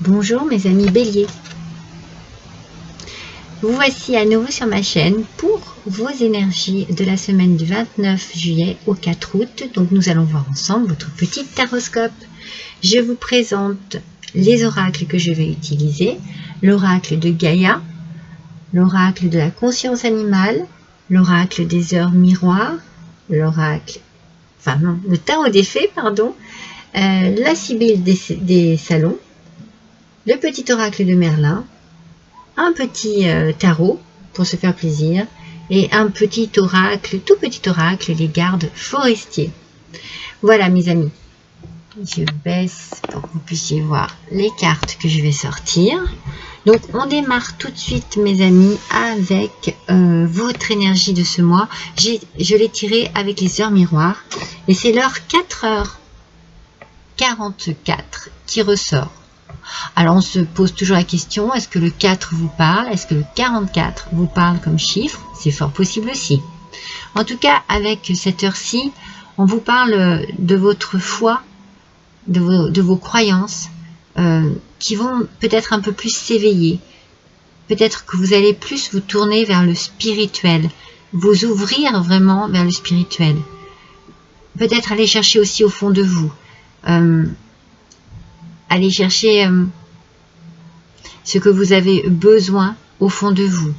Bonjour mes amis béliers. Vous voici à nouveau sur ma chaîne pour vos énergies de la semaine du 29 juillet au 4 août. Donc nous allons voir ensemble votre petit taroscope. Je vous présente les oracles que je vais utiliser. L'oracle de Gaïa, l'oracle de la conscience animale, l'oracle des heures miroirs, le tarot des fées, la sibylle des salons, le petit oracle de Merlin, un petit tarot pour se faire plaisir et un petit oracle, tout petit oracle, les gardes forestiers. Voilà mes amis, je baisse pour que vous puissiez voir les cartes que je vais sortir. Donc on démarre tout de suite mes amis avec votre énergie de ce mois. Je l'ai tiré avec les heures miroirs et c'est l'heure 4h44 qui ressort. Alors on se pose toujours la question, est-ce que le 4 vous parle? Est-ce que le 44 vous parle comme chiffre? C'est fort possible aussi. En tout cas, avec cette heure-ci, on vous parle de votre foi, de vos croyances, qui vont peut-être un peu plus s'éveiller. Peut-être que vous allez plus vous tourner vers le spirituel, vous ouvrir vraiment vers le spirituel. Peut-être aller chercher aussi au fond de vous. Allez chercher ce que vous avez besoin au fond de vous.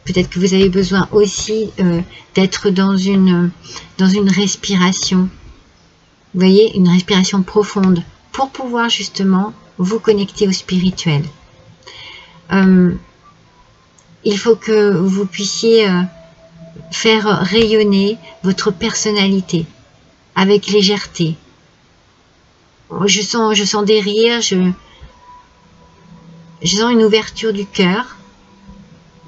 Peut-être que vous avez besoin aussi d'être dans une respiration. Vous voyez, une respiration profonde pour pouvoir justement vous connecter au spirituel. Il faut que vous puissiez faire rayonner votre personnalité avec légèreté. Je sens des rires, je sens une ouverture du cœur.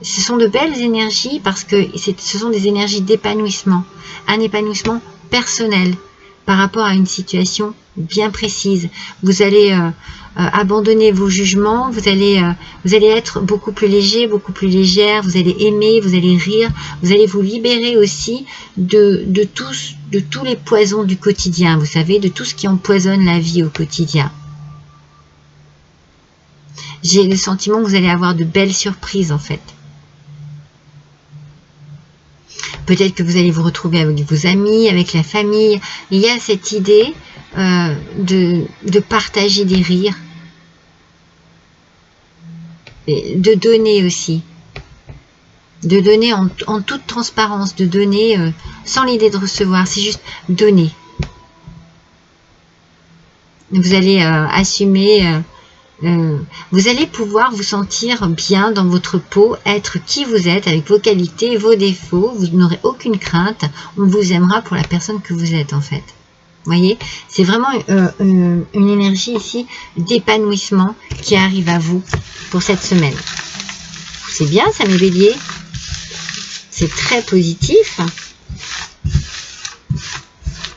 Ce sont de belles énergies parce que ce sont des énergies d'épanouissement, un épanouissement personnel par rapport à une situation bien précise. Vous allez abandonner vos jugements, vous allez être beaucoup plus léger, beaucoup plus légère, vous allez aimer, vous allez rire, vous allez vous libérer aussi de tous les poisons du quotidien, vous savez, de tout ce qui empoisonne la vie au quotidien. J'ai le sentiment que vous allez avoir de belles surprises en fait. Peut-être que vous allez vous retrouver avec vos amis, avec la famille. Il y a cette idée de partager des rires, et de donner aussi. De donner en toute transparence, de donner sans l'idée de recevoir, c'est juste donner. Vous allez assumer, vous allez pouvoir vous sentir bien dans votre peau, être qui vous êtes avec vos qualités, vos défauts, vous n'aurez aucune crainte, on vous aimera pour la personne que vous êtes en fait. Vous voyez, c'est vraiment une énergie ici d'épanouissement qui arrive à vous pour cette semaine. C'est bien ça mes béliers, c'est très positif.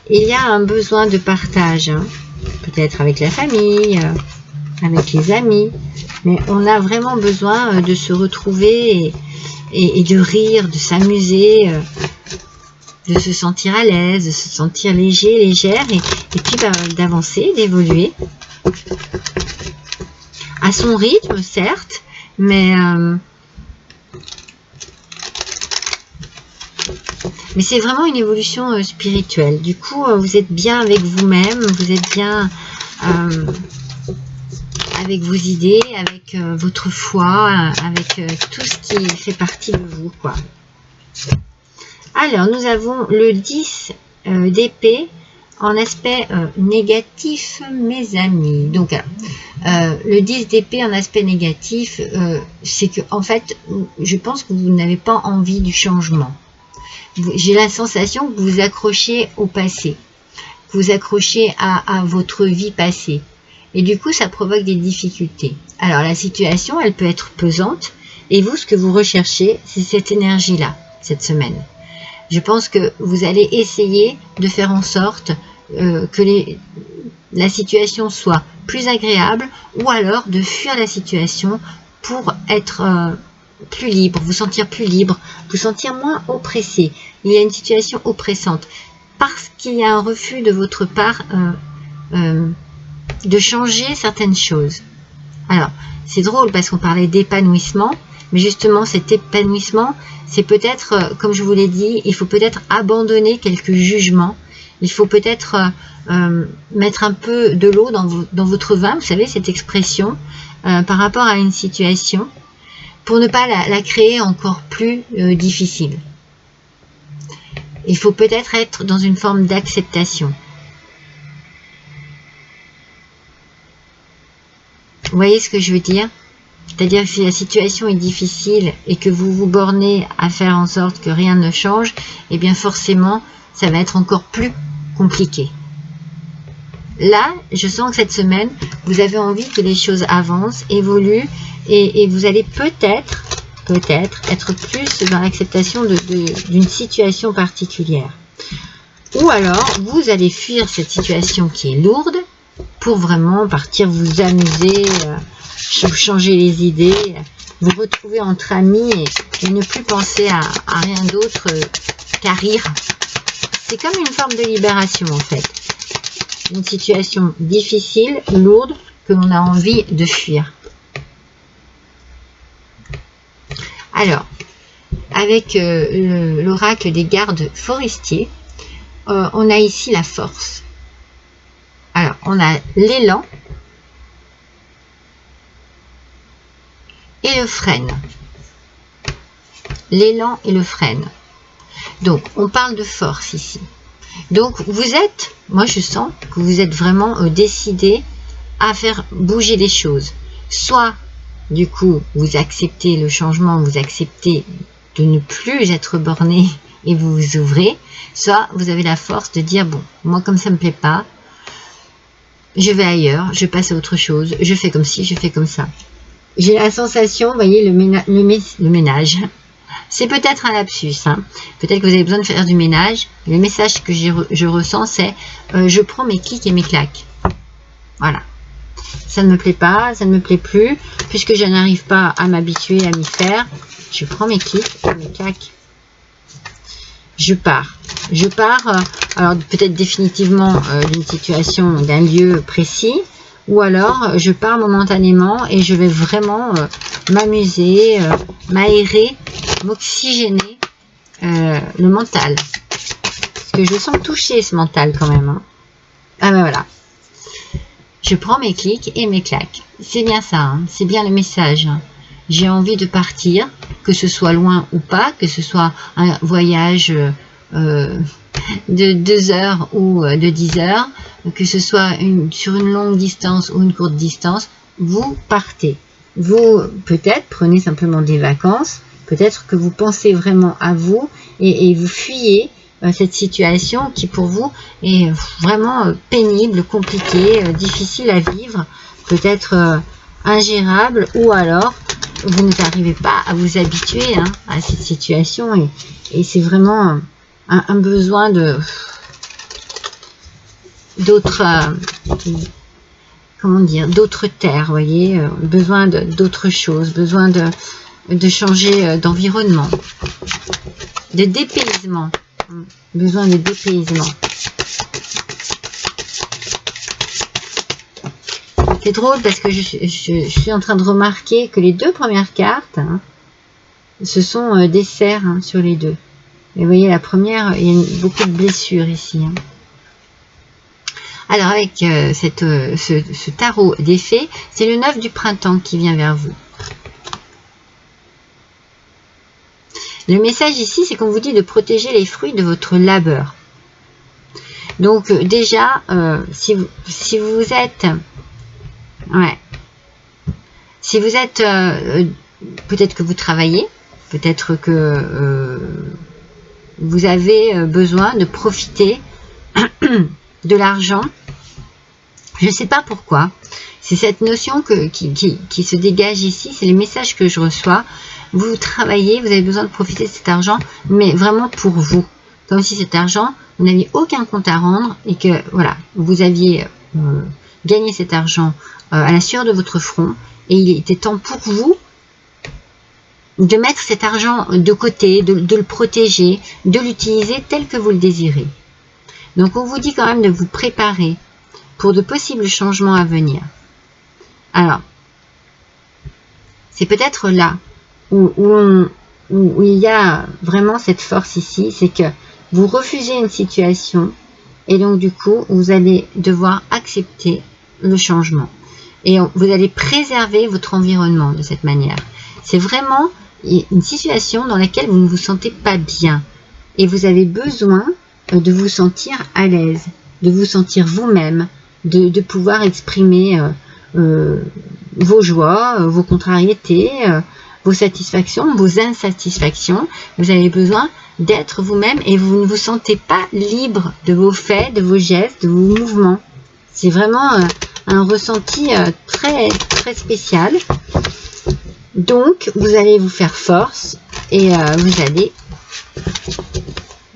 Il y a un besoin de partage, hein, peut-être avec la famille, avec les amis, mais on a vraiment besoin de se retrouver et de rire, de s'amuser, de se sentir à l'aise, de se sentir léger, légère, et puis d'avancer, d'évoluer à son rythme, certes, mais c'est vraiment une évolution spirituelle. Du coup, vous êtes bien avec vous-même, vous êtes bien avec vos idées, avec votre foi, avec tout ce qui fait partie de vous, quoi. Alors, nous avons le 10 d'épée en aspect négatif, mes amis. Donc, le 10 d'épée en aspect négatif, c'est que, en fait, je pense que vous n'avez pas envie du changement. J'ai la sensation que vous vous accrochez au passé, que vous accrochez à votre vie passée. Et du coup, ça provoque des difficultés. Alors, la situation, elle peut être pesante. Et vous, ce que vous recherchez, c'est cette énergie-là, cette semaine. Je pense que vous allez essayer de faire en sorte que la situation soit plus agréable, ou alors de fuir la situation pour être plus libre, vous sentir plus libre, vous sentir moins oppressé. Il y a une situation oppressante parce qu'il y a un refus de votre part de changer certaines choses. Alors, c'est drôle parce qu'on parlait d'épanouissement, mais justement cet épanouissement, c'est peut-être, comme je vous l'ai dit, il faut peut-être abandonner quelques jugements, il faut peut-être mettre un peu de l'eau dans votre vin, vous savez, cette expression, par rapport à une situation, pour ne pas la créer encore plus difficile. Il faut peut-être être dans une forme d'acceptation. Vous voyez ce que je veux dire? C'est-à-dire que si la situation est difficile et que vous vous bornez à faire en sorte que rien ne change, eh bien forcément, ça va être encore plus compliqué. Là, je sens que cette semaine, vous avez envie que les choses avancent, évoluent, et vous allez peut-être être plus dans l'acceptation d'une situation particulière. Ou alors, vous allez fuir cette situation qui est lourde pour vraiment partir vous amuser, changer les idées, vous retrouver entre amis et ne plus penser à rien d'autre qu'à rire. C'est comme une forme de libération en fait. Une situation difficile, lourde, que l'on a envie de fuir. Alors, avec l'oracle des gardes forestiers, on a ici la force. Alors, on a l'élan et le frêne. L'élan et le frêne. Donc, on parle de force ici. Donc, vous êtes, moi je sens que vous êtes vraiment décidé à faire bouger les choses. Soit, du coup, vous acceptez le changement, vous acceptez de ne plus être borné et vous vous ouvrez. Soit, vous avez la force de dire, bon, moi comme ça me plaît pas, je vais ailleurs, je passe à autre chose, je fais comme ci, je fais comme ça. J'ai la sensation, vous voyez, le ménage. C'est peut-être un lapsus, hein. Peut-être que vous avez besoin de faire du ménage. Le message que je ressens, c'est je prends mes clics et mes claques. Voilà. Ça ne me plaît pas, ça ne me plaît plus, puisque je n'arrive pas à m'habituer à m'y faire. Je prends mes clics et mes claques. Je pars. Je pars, alors peut-être définitivement d'une situation, d'un lieu précis, ou alors je pars momentanément et je vais vraiment m'amuser, m'aérer, m'oxygéner le mental. Parce que je le sens toucher ce mental quand même. Hein. Ah ben voilà. Je prends mes clics et mes claques. C'est bien ça, hein. C'est bien le message. Hein. J'ai envie de partir, que ce soit loin ou pas, que ce soit un voyage de 2 heures ou de 10 heures, que ce soit sur une longue distance ou une courte distance, vous partez. Vous, peut-être, prenez simplement des vacances, peut-être que vous pensez vraiment à vous et vous fuyez cette situation qui pour vous est vraiment pénible, compliquée, difficile à vivre, peut-être ingérable, ou alors vous n'arrivez pas à vous habituer à cette situation et c'est vraiment un besoin d'autres comment dire, d'autres terres, vous voyez, besoin d'autres choses, besoin de changer d'environnement, de dépaysement, besoin de dépaysement. C'est drôle parce que je suis en train de remarquer que les 2 premières cartes, ce sont des cerfs sur les 2. Et vous voyez, la première, il y a beaucoup de blessures ici. Hein. Alors, avec ce tarot des fées, c'est le 9 du printemps qui vient vers vous. Le message ici, c'est qu'on vous dit de protéger les fruits de votre labeur. Donc, déjà, si vous êtes... Ouais. Si vous êtes... peut-être que vous travaillez, peut-être que... vous avez besoin de profiter de l'argent. Je ne sais pas pourquoi. C'est cette notion qui se dégage ici. C'est les messages que je reçois. Vous travaillez, vous avez besoin de profiter de cet argent, mais vraiment pour vous. Comme si cet argent, vous n'aviez aucun compte à rendre et que voilà, vous aviez gagné cet argent à la sueur de votre front et il était temps pour vous de mettre cet argent de côté, de le protéger, de l'utiliser tel que vous le désirez. Donc on vous dit quand même de vous préparer pour de possibles changements à venir. Alors, c'est peut-être là où il y a vraiment cette force ici, c'est que vous refusez une situation et donc du coup, vous allez devoir accepter le changement. Et vous allez préserver votre environnement de cette manière. C'est vraiment une situation dans laquelle vous ne vous sentez pas bien. Et vous avez besoin de vous sentir à l'aise, de vous sentir vous-même, de pouvoir exprimer vos joies, vos contrariétés, vos satisfactions, vos insatisfactions. Vous avez besoin d'être vous-même et vous ne vous sentez pas libre de vos faits, de vos gestes, de vos mouvements. C'est vraiment un ressenti très, très spécial. Donc, vous allez vous faire force et vous allez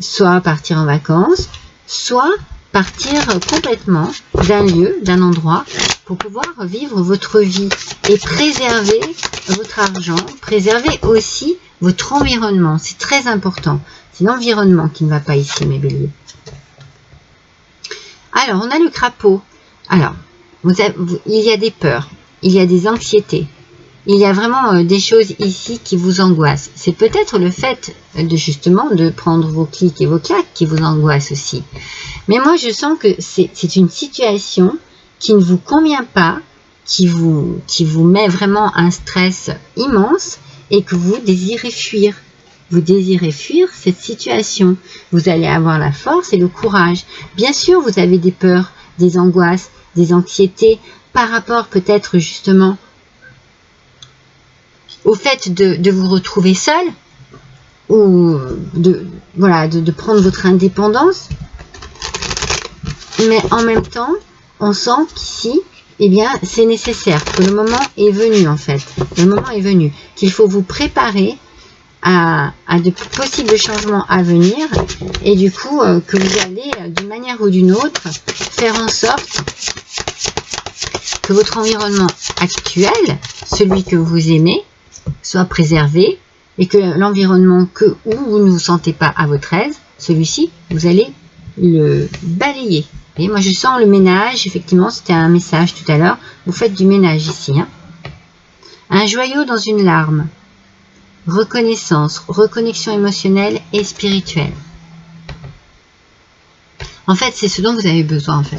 soit partir en vacances, soit partir complètement d'un lieu, d'un endroit, pour pouvoir vivre votre vie et préserver votre argent, préserver aussi votre environnement. C'est très important. C'est l'environnement qui ne va pas ici, mes béliers. Alors, on a le crapaud. Alors, il y a des peurs, il y a des anxiétés. Il y a vraiment des choses ici qui vous angoissent. C'est peut-être le fait justement de prendre vos clics et vos claques qui vous angoisse aussi. Mais moi, je sens que c'est une situation qui ne vous convient pas, qui vous met vraiment un stress immense et que vous désirez fuir. Vous désirez fuir cette situation. Vous allez avoir la force et le courage. Bien sûr, vous avez des peurs, des angoisses, des anxiétés par rapport peut-être justement au fait de vous retrouver seul ou de prendre votre indépendance. Mais en même temps, on sent qu'ici, eh bien, c'est nécessaire, que le moment est venu en fait. Le moment est venu, qu'il faut vous préparer à de possibles changements à venir et du coup, que vous allez d'une manière ou d'une autre faire en sorte que votre environnement actuel, celui que vous aimez, soit préservé et que l'environnement où vous ne vous sentez pas à votre aise, celui-ci, vous allez le balayer. Et moi, je sens le ménage. Effectivement, c'était un message tout à l'heure. Vous faites du ménage ici. Hein. Un joyau dans une larme. Reconnaissance, reconnexion émotionnelle et spirituelle. En fait, c'est ce dont vous avez besoin. En fait,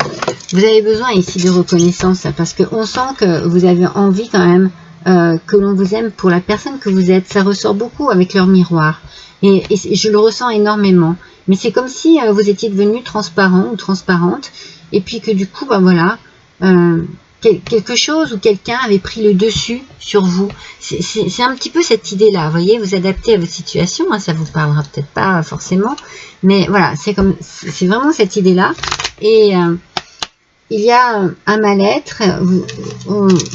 vous avez besoin ici de reconnaissance parce qu'on sent que vous avez envie quand même que l'on vous aime pour la personne que vous êtes. Ça ressort beaucoup avec leur miroir. Et je le ressens énormément. Mais c'est comme si vous étiez devenu transparent ou transparente. Et puis que du coup, bah voilà, quelque chose ou quelqu'un avait pris le dessus sur vous. C'est un petit peu cette idée-là. Vous voyez, vous adaptez à votre situation. Hein, ça vous parlera peut-être pas forcément. Mais voilà, c'est vraiment cette idée-là. Et il y a un mal-être.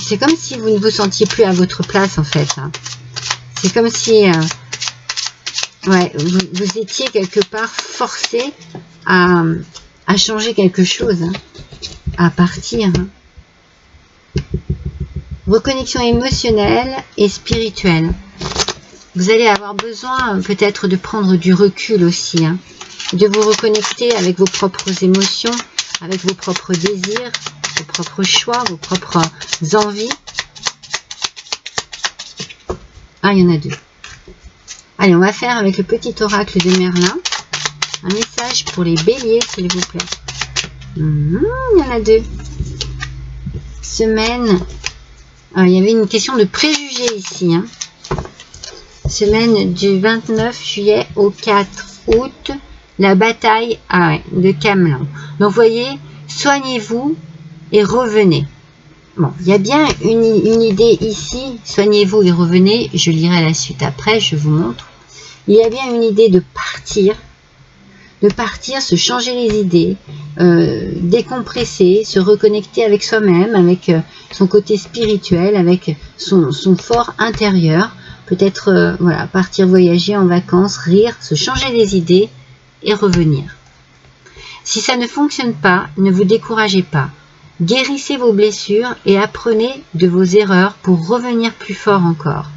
C'est comme si vous ne vous sentiez plus à votre place, en fait. Hein. C'est comme si ouais, vous étiez quelque part forcé à changer quelque chose, hein, à partir. Hein. Reconnexion émotionnelle et spirituelle. Vous allez avoir besoin peut-être de prendre du recul aussi, hein, de vous reconnecter avec vos propres émotions, avec vos propres désirs, vos propres choix, vos propres envies. Ah, il y en a deux. Allez, on va faire avec le petit oracle de Merlin un message pour les béliers, s'il vous plaît. Il y en a deux. Semaine. Ah, il y avait une question de préjugés ici. Hein. Semaine du 29 juillet au 4 août. La bataille de Camelot. Donc, vous voyez, soignez-vous et revenez. Bon, il y a bien une idée ici. Soignez-vous et revenez. Je lirai la suite après, je vous montre. Il y a bien une idée de partir, se changer les idées, décompresser, se reconnecter avec soi-même, avec son côté spirituel, avec son fort intérieur. Peut-être voilà, partir voyager en vacances, rire, se changer les idées et revenir. Si ça ne fonctionne pas, ne vous découragez pas. Guérissez vos blessures et apprenez de vos erreurs pour revenir plus fort encore.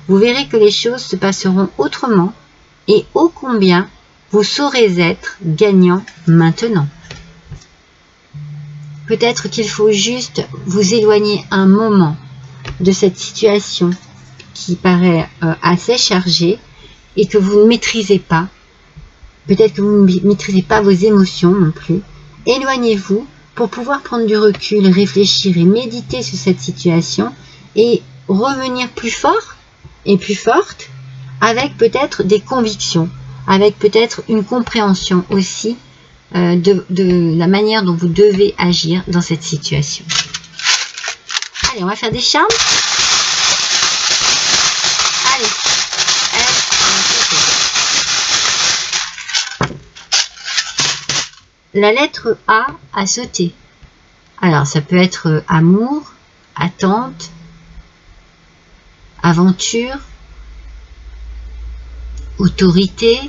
Vous verrez que les choses se passeront autrement et ô combien vous saurez être gagnant maintenant. peut-être qu'il faut juste vous éloigner un moment de cette situation qui paraît assez chargée et que vous ne maîtrisez pas. Peut-être que vous ne maîtrisez pas vos émotions non plus. Éloignez-vous pour pouvoir prendre du recul, réfléchir et méditer sur cette situation et revenir plus fort et plus forte avec peut-être des convictions, avec peut-être une compréhension aussi de la manière dont vous devez agir dans cette situation. Allez, on va faire des charmes. Allez. La lettre A a sauté. Alors, ça peut être amour, attente, aventure, autorité,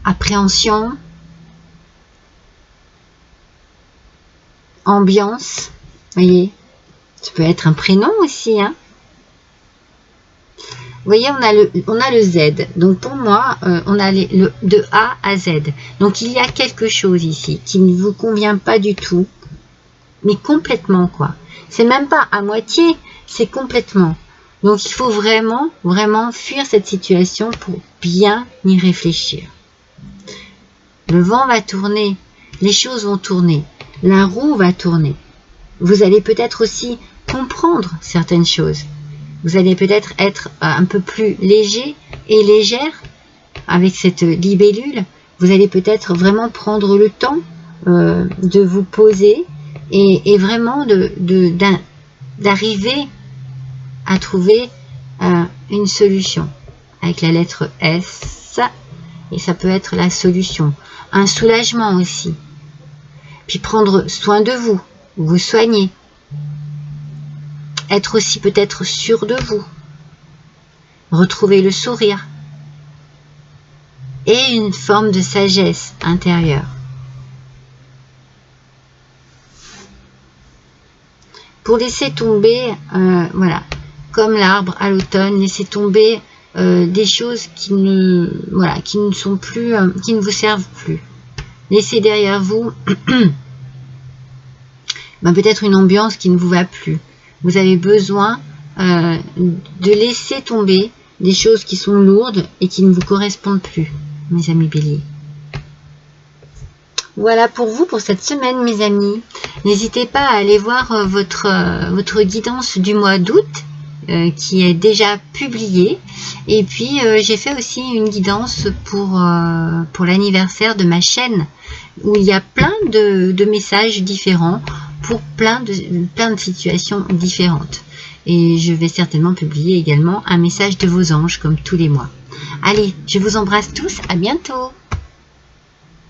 appréhension, ambiance. Vous voyez, ça peut être un prénom aussi, hein. Vous voyez, on a le Z. Donc pour moi, on a de A à Z. Donc il y a quelque chose ici qui ne vous convient pas du tout, mais complètement quoi. C'est même pas à moitié, c'est complètement. Donc il faut vraiment, vraiment fuir cette situation pour bien y réfléchir. Le vent va tourner, les choses vont tourner, la roue va tourner. Vous allez peut-être aussi comprendre certaines choses. Vous allez peut-être être un peu plus léger et légère avec cette libellule. Vous allez peut-être vraiment prendre le temps de vous poser et vraiment d'arriver à trouver une solution avec la lettre S. Et ça peut être la solution. Un soulagement aussi. Puis prendre soin de vous, vous soigner. Être aussi peut-être sûr de vous. Retrouver le sourire. Et une forme de sagesse intérieure. Pour laisser tomber, voilà, comme l'arbre à l'automne, laisser tomber des choses qui ne sont plus, qui ne vous servent plus. Laissez derrière vous peut-être une ambiance qui ne vous va plus. Vous avez besoin de laisser tomber des choses qui sont lourdes et qui ne vous correspondent plus, mes amis béliers. Voilà pour vous pour cette semaine, mes amis. N'hésitez pas à aller voir votre guidance du mois d'août qui est déjà publiée. Et puis, j'ai fait aussi une guidance pour l'anniversaire de ma chaîne où il y a plein de messages différents pour plein de situations différentes. Et je vais certainement publier également un message de vos anges comme tous les mois. Allez, je vous embrasse tous, à bientôt!